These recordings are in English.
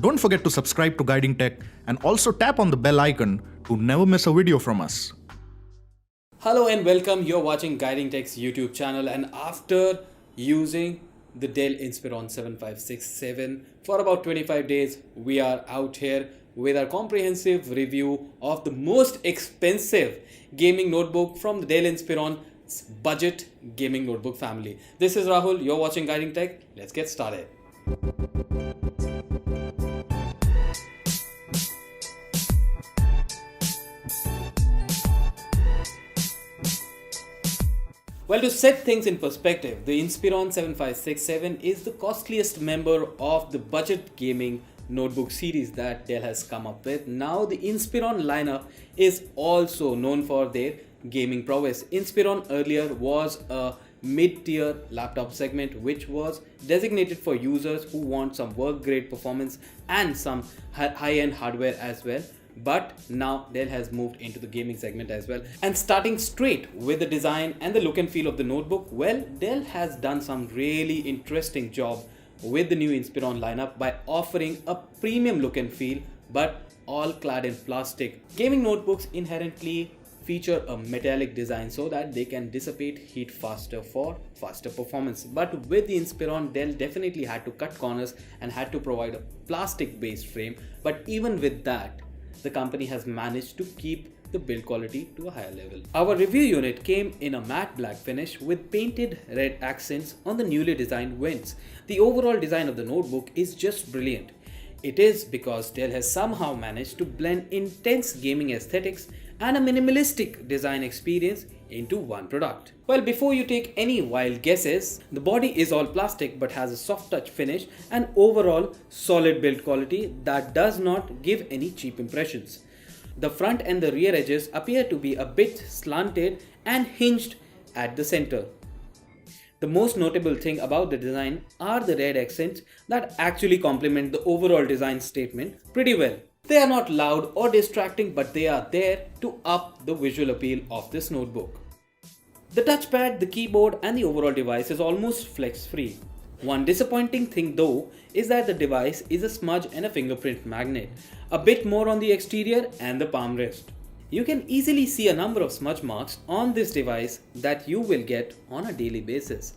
Don't forget to subscribe to Guiding Tech and also tap on the bell icon to never miss a video from us. Hello and welcome. You're watching Guiding Tech's YouTube channel, and after using the Dell Inspiron 7567 for about 25 days, we are out here with our comprehensive review of the most expensive gaming notebook from the Dell Inspiron budget gaming notebook family. This is Rahul. You're watching Guiding Tech. Let's get started. Well, to set things in perspective, the Inspiron 7567 is the costliest member of the budget gaming notebook series that Dell has come up with. Now, the Inspiron lineup is also known for their gaming prowess. Inspiron earlier was a mid-tier laptop segment which was designated for users who want some work-grade performance and some high-end hardware as well. But now Dell has moved into the gaming segment as well. And starting straight with the design and the look and feel of the notebook, well, Dell has done some really interesting job with the new Inspiron lineup by offering a premium look and feel, but all clad in plastic. Gaming notebooks inherently feature a metallic design so that they can dissipate heat faster for faster performance. But with the Inspiron, Dell definitely had to cut corners and had to provide a plastic based frame. But even with that, the company has managed to keep the build quality to a higher level. Our review unit came in a matte black finish with painted red accents on the newly designed vents. The overall design of the notebook is just brilliant. It is because Dell has somehow managed to blend intense gaming aesthetics and a minimalistic design experience into one product. Well, before you take any wild guesses, the body is all plastic but has a soft touch finish and overall solid build quality that does not give any cheap impressions. The front and the rear edges appear to be a bit slanted and hinged at the center. The most notable thing about the design are the red accents that actually complement the overall design statement pretty well. They are not loud or distracting, but they are there to up the visual appeal of this notebook. The touchpad, the keyboard and the overall device is almost flex-free. One disappointing thing though is that the device is a smudge and a fingerprint magnet, a bit more on the exterior and the palm rest. You can easily see a number of smudge marks on this device that you will get on a daily basis.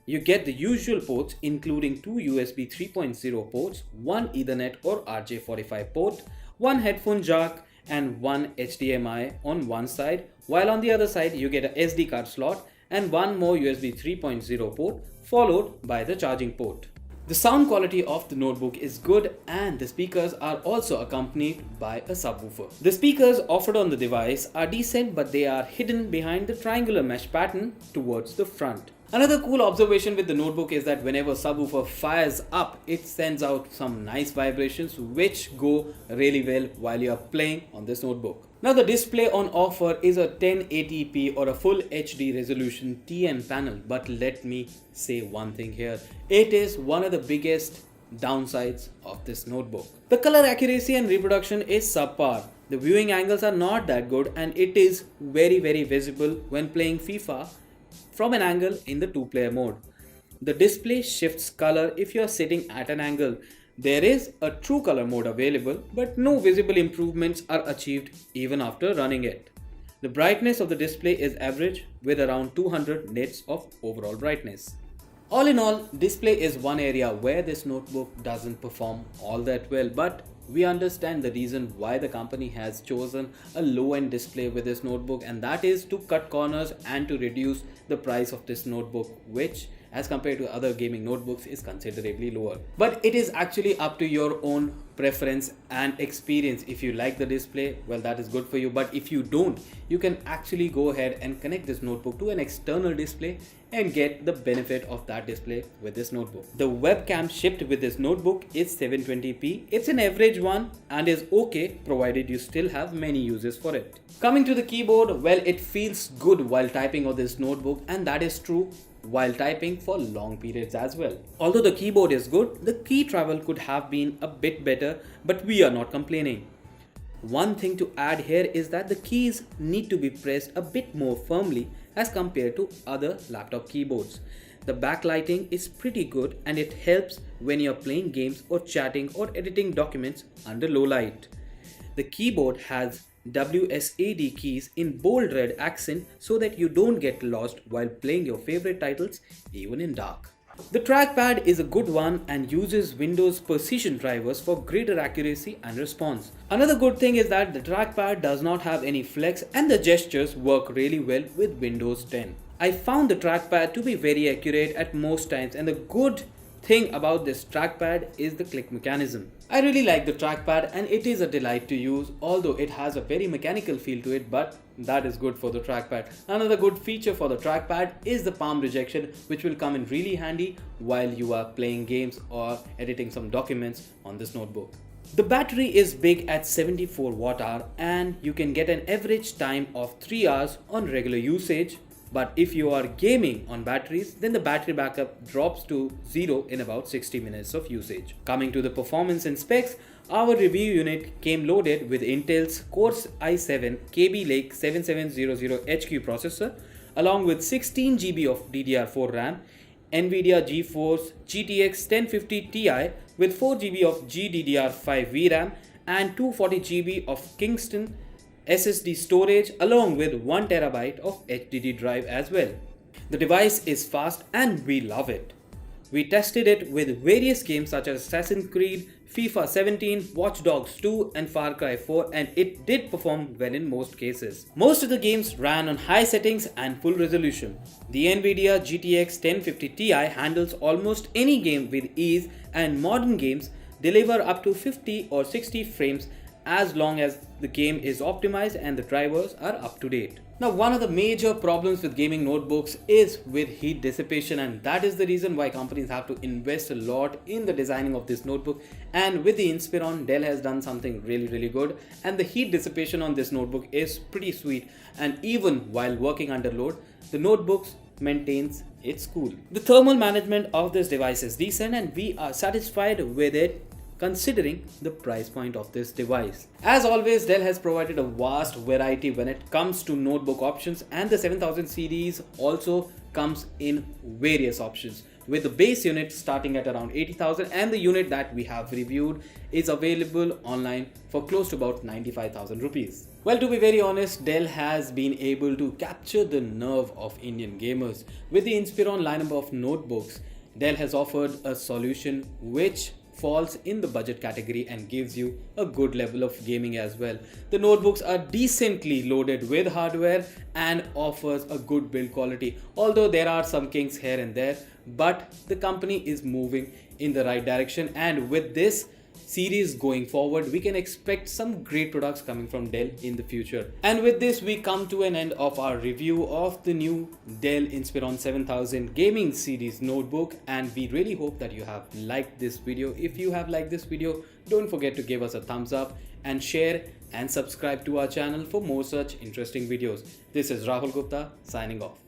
You get the usual ports including two USB 3.0 ports, one Ethernet or RJ45 port, one headphone jack and one HDMI on one side, while on the other side you get a SD card slot and one more USB 3.0 port followed by the charging port. The sound quality of the notebook is good and the speakers are also accompanied by a subwoofer. The speakers offered on the device are decent, but they are hidden behind the triangular mesh pattern towards the front. Another cool observation with the notebook is that whenever subwoofer fires up, it sends out some nice vibrations which go really well while you are playing on this notebook. Now the display on offer is a 1080p or a full HD resolution TN panel, but let me say one thing here. It is one of the biggest downsides of this notebook. The color accuracy and reproduction is subpar. The viewing angles are not that good and it is very visible when playing FIFA from an angle in the 2-player mode. The display shifts color if you are sitting at an angle. There is a true color mode available, but no visible improvements are achieved even after running it. The brightness of the display is average with around 200 nits of overall brightness. All in all, display is one area where this notebook doesn't perform all that well, but we understand the reason why the company has chosen a low-end display with this notebook, and that is to cut corners and to reduce the price of this notebook, which as compared to other gaming notebooks is considerably lower. But it is actually up to your own preference and experience. If you like the display, well, that is good for you, but if you don't, you can actually go ahead and connect this notebook to an external display and get the benefit of that display with this notebook. The webcam shipped with this notebook is 720p. It's an average one and is okay provided you still have many uses for it. Coming to the keyboard, well, it feels good while typing on this notebook, and that is true while typing for long periods as well. Although the keyboard is good, the key travel could have been a bit better, but we are not complaining. One thing to add here is that the keys need to be pressed a bit more firmly as compared to other laptop keyboards. the backlighting is pretty good and it helps when you're playing games or chatting or editing documents under low light. The keyboard has WSAD keys in bold red accent so that you don't get lost while playing your favorite titles even in dark. The trackpad is a good one and uses Windows precision drivers for greater accuracy and response. Another good thing is that the trackpad does not have any flex and the gestures work really well with Windows 10. I found the trackpad to be very accurate at most times, and the good thing about this trackpad is the click mechanism. I really like the trackpad and it is a delight to use, although it has a very mechanical feel to it, but that is good for the trackpad. Another good feature for the trackpad is the palm rejection, which will come in really handy while you are playing games or editing some documents on this notebook. The battery is big at 74 watt hour and you can get an average time of 3 hours on regular usage. But if you are gaming on batteries, then the battery backup drops to 0 in about 60 minutes of usage. Coming to the performance and specs, our review unit came loaded with Intel's Core i7 KB Lake 7700HQ processor, along with 16 GB of DDR4 RAM, NVIDIA GeForce GTX 1050 Ti with 4 GB of GDDR5 VRAM and 240 GB of Kingston SSD storage, along with 1 TB of HDD drive as well. The device is fast and we love it. We tested it with various games such as Assassin's Creed, FIFA 17, Watch Dogs 2 and Far Cry 4, and it did perform well in most cases. Most of the games ran on high settings and full resolution. The NVIDIA GTX 1050 Ti handles almost any game with ease, and modern games deliver up to 50 or 60 frames as long as the game is optimized and the drivers are up to date. Now, one of the major problems with gaming notebooks is with heat dissipation, and that is the reason why companies have to invest a lot in the designing of this notebook. And with the Inspiron, Dell has done something really good, and the heat dissipation on this notebook is pretty sweet, and even while working under load, the notebook maintains its cool. The thermal management of this device is decent and we are satisfied with it considering the price point of this device. As always, Dell has provided a vast variety when it comes to notebook options, and the 7000 series also comes in various options, with the base unit starting at around 80,000 and the unit that we have reviewed is available online for close to about 95,000 rupees. Well, to be very honest, Dell has been able to capture the nerve of Indian gamers. With the Inspiron lineup of notebooks, Dell has offered a solution which falls in the budget category and gives you a good level of gaming as well. The notebooks are decently loaded with hardware and offers a good build quality, although there are some kinks here and there, but the company is moving in the right direction, and with this series going forward, we can expect some great products coming from Dell in the future. And with this, we come to an end of our review of the new Dell Inspiron 7000 Gaming Series notebook, and we really hope that you have liked this video. If you have liked this video, don't forget to give us a thumbs up and share and subscribe to our channel for more such interesting videos. This is Rahul Gupta signing off.